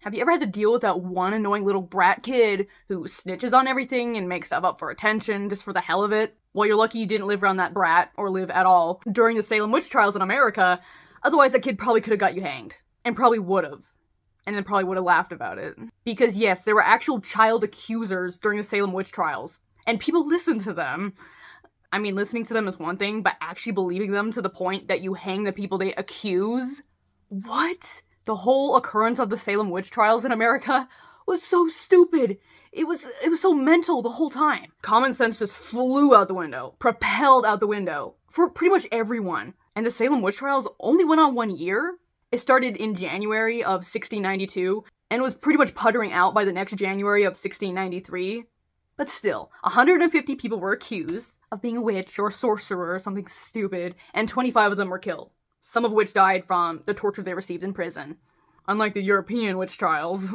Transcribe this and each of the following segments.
Have you ever had to deal with that one annoying little brat kid who snitches on everything and makes stuff up for attention just for the hell of it? Well, you're lucky you didn't live around that brat, or live at all, during the Salem Witch Trials in America. Otherwise, that kid probably could have got you hanged. And probably would have. And then probably would have laughed about it. Because yes, there were actual child accusers during the Salem Witch Trials. And people listened to them. I mean, listening to them is one thing, but actually believing them to the point that you hang the people they accuse? What? The whole occurrence of the Salem Witch Trials in America was so stupid. It was so mental the whole time. Common sense just flew out the window, propelled out the window, for pretty much everyone. And the Salem Witch Trials only went on 1 year. It started in January of 1692, and was pretty much puttering out by the next January of 1693. But still, 150 people were accused of being a witch or a sorcerer or something stupid, and 25 of them were killed, some of which died from the torture they received in prison. Unlike the European witch trials,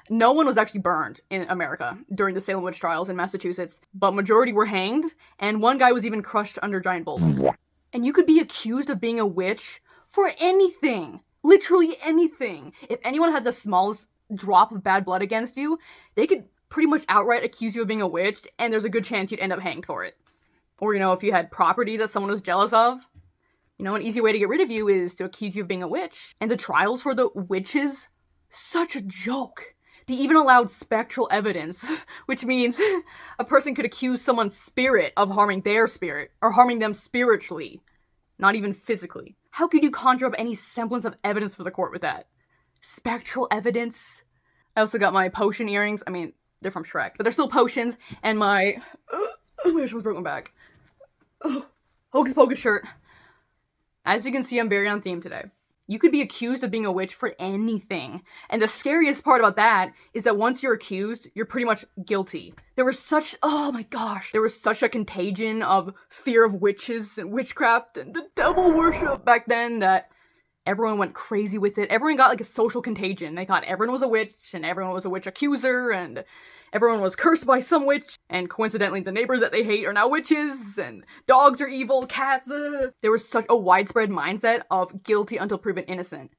no one was actually burned in America during the Salem Witch Trials in Massachusetts, but majority were hanged, and one guy was even crushed under giant boulders. And you could be accused of being a witch for anything. Literally anything. If anyone had the smallest drop of bad blood against you, they could pretty much outright accuse you of being a witch, and there's a good chance you'd end up hanged for it. Or, if you had property that someone was jealous of, an easy way to get rid of you is to accuse you of being a witch. And the trials for the witches, such a joke. They even allowed spectral evidence, which means a person could accuse someone's spirit of harming their spirit, or harming them spiritually, not even physically. How could you conjure up any semblance of evidence for the court with that? Spectral evidence? I also got my potion earrings. I mean, they're from Shrek, but they're still potions, and my wish was broke my back. Hocus Pocus shirt. As you can see, I'm very on theme today. You could be accused of being a witch for anything. And the scariest part about that is that once you're accused, you're pretty much guilty. There was such a contagion of fear of witches and witchcraft and the devil worship back then that everyone went crazy with it. Everyone got like a social contagion. They thought everyone was a witch, and everyone was a witch accuser, and everyone was cursed by some witch, and coincidentally the neighbors that they hate are now witches, and dogs are evil, cats, There was such a widespread mindset of guilty until proven innocent.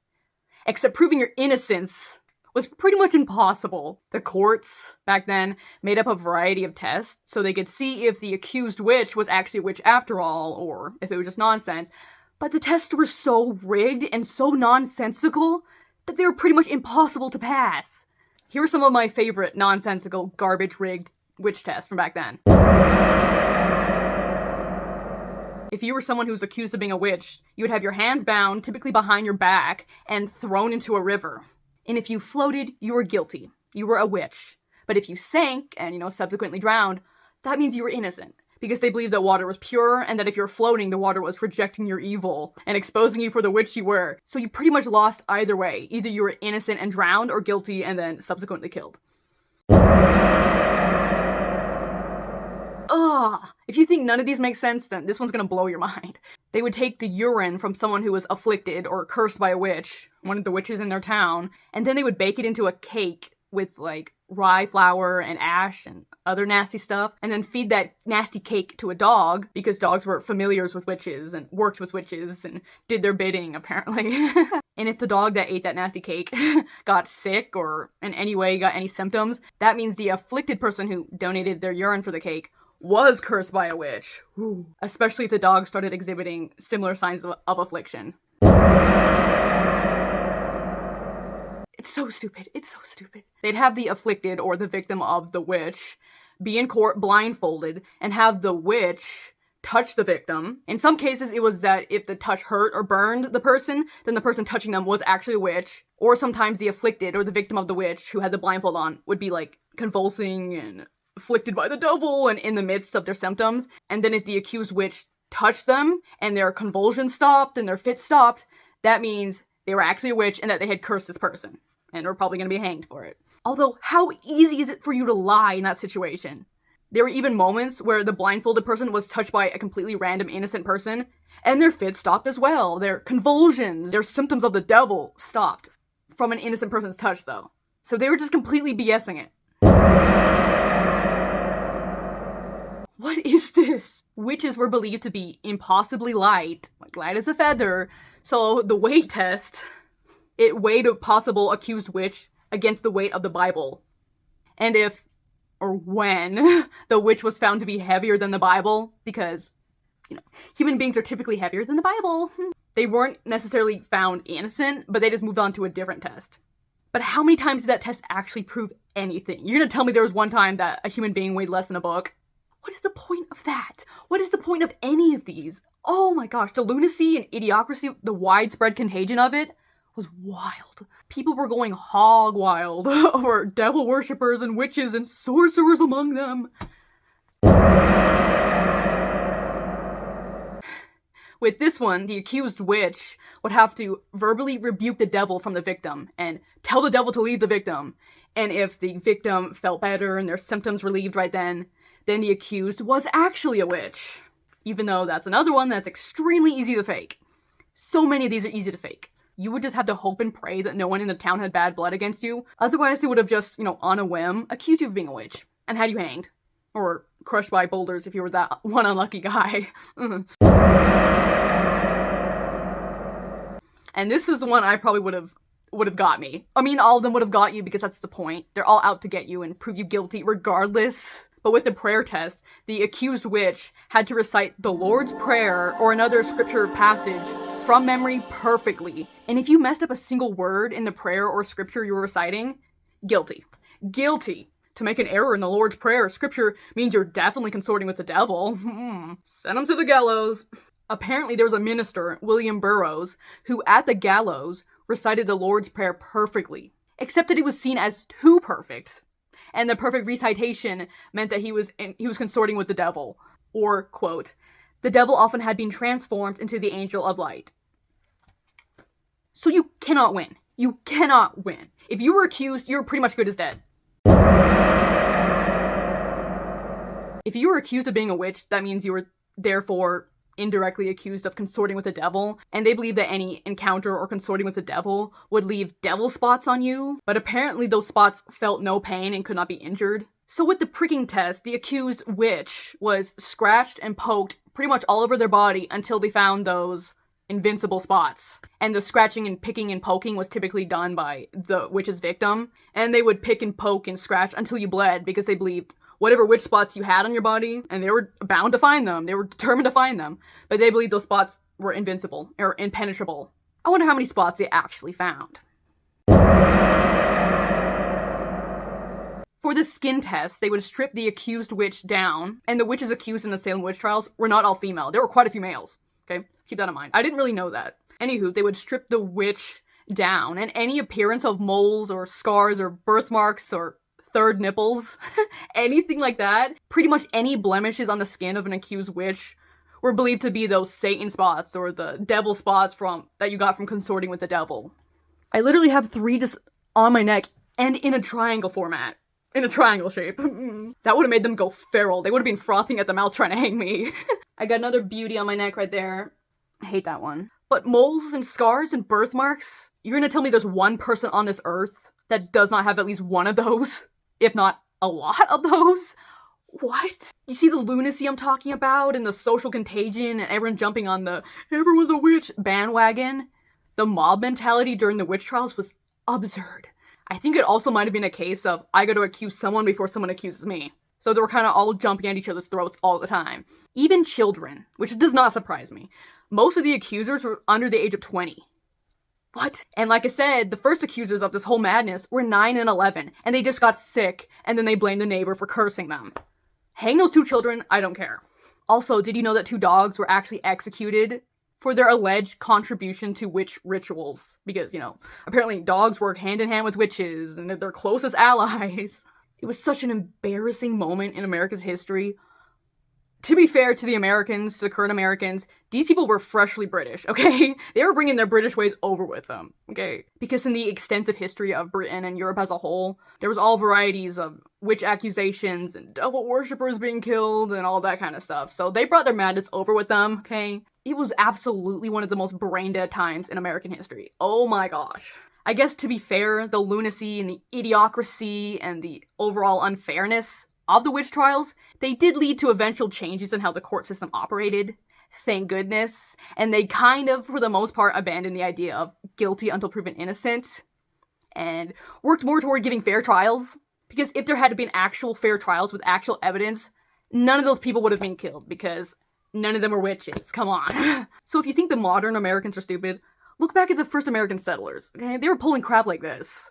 Except proving your innocence was pretty much impossible. The courts, back then, made up a variety of tests, so they could see if the accused witch was actually a witch after all, or if it was just nonsense. But the tests were so rigged and so nonsensical that they were pretty much impossible to pass. Here are some of my favorite nonsensical, garbage-rigged witch tests from back then. If you were someone who was accused of being a witch, you would have your hands bound, typically behind your back, and thrown into a river. And if you floated, you were guilty. You were a witch. But if you sank, and, subsequently drowned, that means you were innocent. Because they believed that water was pure, and that if you were floating, the water was rejecting your evil, and exposing you for the witch you were. So you pretty much lost either way. Either you were innocent and drowned, or guilty and then subsequently killed. If you think none of these make sense, then this one's gonna blow your mind. They would take the urine from someone who was afflicted or cursed by a witch, one of the witches in their town, and then they would bake it into a cake with, rye flour and ash and other nasty stuff, and then feed that nasty cake to a dog, because dogs were familiars with witches and worked with witches and did their bidding, apparently. And if the dog that ate that nasty cake got sick or in any way got any symptoms, that means the afflicted person who donated their urine for the cake was cursed by a witch. Ooh. Especially if the dog started exhibiting similar signs of affliction. It's so stupid. It's so stupid. They'd have the afflicted, or the victim of the witch, be in court blindfolded, and have the witch touch the victim. In some cases, it was that if the touch hurt or burned the person, then the person touching them was actually a witch. Or sometimes the afflicted, or the victim of the witch, who had the blindfold on, would be, convulsing and afflicted by the devil and in the midst of their symptoms. And then if the accused witch touched them, and their convulsions stopped, and their fits stopped, that means they were actually a witch and that they had cursed this person. And are probably going to be hanged for it. Although, how easy is it for you to lie in that situation? There were even moments where the blindfolded person was touched by a completely random innocent person, and their fits stopped as well. Their convulsions, their symptoms of the devil stopped from an innocent person's touch, though. So they were just completely BSing it. What is this? Witches were believed to be impossibly light as a feather, so the weight test, it weighed a possible accused witch against the weight of the Bible. And if, or when, the witch was found to be heavier than the Bible, because, human beings are typically heavier than the Bible, they weren't necessarily found innocent, but they just moved on to a different test. But how many times did that test actually prove anything? You're gonna tell me there was one time that a human being weighed less than a book? What is the point of that? What is the point of any of these? Oh my gosh, the lunacy and idiocracy, the widespread contagion of it, was wild. People were going hog wild over devil worshippers and witches and sorcerers among them. With this one, the accused witch would have to verbally rebuke the devil from the victim and tell the devil to leave the victim. And if the victim felt better and their symptoms relieved right then the accused was actually a witch. Even though that's another one that's extremely easy to fake. So many of these are easy to fake. You would just have to hope and pray that no one in the town had bad blood against you. Otherwise, they would have just, on a whim, accused you of being a witch and had you hanged. Or crushed by boulders if you were that one unlucky guy. And this is the one I probably would have got me. I mean, all of them would have got you because that's the point. They're all out to get you and prove you guilty regardless. But with the prayer test, the accused witch had to recite the Lord's Prayer or another scripture passage from memory perfectly. And if you messed up a single word in the prayer or scripture you were reciting, guilty. Guilty. To make an error in the Lord's Prayer or scripture means you're definitely consorting with the devil. Send them to the gallows. Apparently there was a minister, William Burroughs, who at the gallows recited the Lord's Prayer perfectly. Except that it was seen as too perfect. And the perfect recitation meant that he was consorting with the devil. Or, quote, the devil often had been transformed into the angel of light. So you cannot win. You cannot win. If you were accused, you're pretty much good as dead. If you were accused of being a witch, that means you were therefore indirectly accused of consorting with the devil, and they believe that any encounter or consorting with the devil would leave devil spots on you, but apparently those spots felt no pain and could not be injured. So with the pricking test, the accused witch was scratched and poked pretty much all over their body until they found those invincible spots. And the scratching and picking and poking was typically done by the witch's victim, and they would pick and poke and scratch until you bled because they believed whatever witch spots you had on your body, and they were bound to find them. They were determined to find them. But they believed those spots were invincible, or impenetrable. I wonder how many spots they actually found. For the skin test, they would strip the accused witch down, and the witches accused in the Salem Witch Trials were not all female. There were quite a few males. Okay? Keep that in mind. I didn't really know that. Anywho, they would strip the witch down, and any appearance of moles or scars or birthmarks or third nipples, anything like that, pretty much any blemishes on the skin of an accused witch were believed to be those Satan spots or the devil spots that you got from consorting with the devil. I literally have 3 just on my neck and in a triangle format. In a triangle shape. That would have made them go feral. They would have been frothing at the mouth trying to hang me. I got another beauty on my neck right there. I hate that one. But moles and scars and birthmarks? You're gonna tell me there's one person on this earth that does not have at least one of those? If not a lot of those? What? You see the lunacy I'm talking about and the social contagion and everyone jumping on the everyone's a witch bandwagon? The mob mentality during the witch trials was absurd. I think it also might have been a case of I got to accuse someone before someone accuses me. So they were kind of all jumping at each other's throats all the time. Even children, which does not surprise me. Most of the accusers were under the age of 20. What? And like I said, the first accusers of this whole madness were 9 and 11, and they just got sick, and then they blamed the neighbor for cursing them. Hang those 2 children, I don't care. Also, did you know that 2 dogs were actually executed for their alleged contribution to witch rituals? Because, apparently dogs work hand in hand with witches, and they're their closest allies. It was such an embarrassing moment in America's history. To be fair to the Americans, to the current Americans, these people were freshly British, okay? They were bringing their British ways over with them, okay? Because in the extensive history of Britain and Europe as a whole, there was all varieties of witch accusations and devil worshippers being killed and all that kind of stuff. So they brought their madness over with them, okay? It was absolutely one of the most brain-dead times in American history. Oh my gosh. I guess to be fair, the lunacy and the idiocracy and the overall unfairness of the witch trials, they did lead to eventual changes in how the court system operated. Thank goodness. And they kind of, for the most part, abandoned the idea of guilty until proven innocent. and worked more toward giving fair trials. Because if there had been actual fair trials with actual evidence, none of those people would have been killed, because none of them were witches. Come on. So if you think the modern Americans are stupid, look back at the first American settlers, okay? They were pulling crap like this.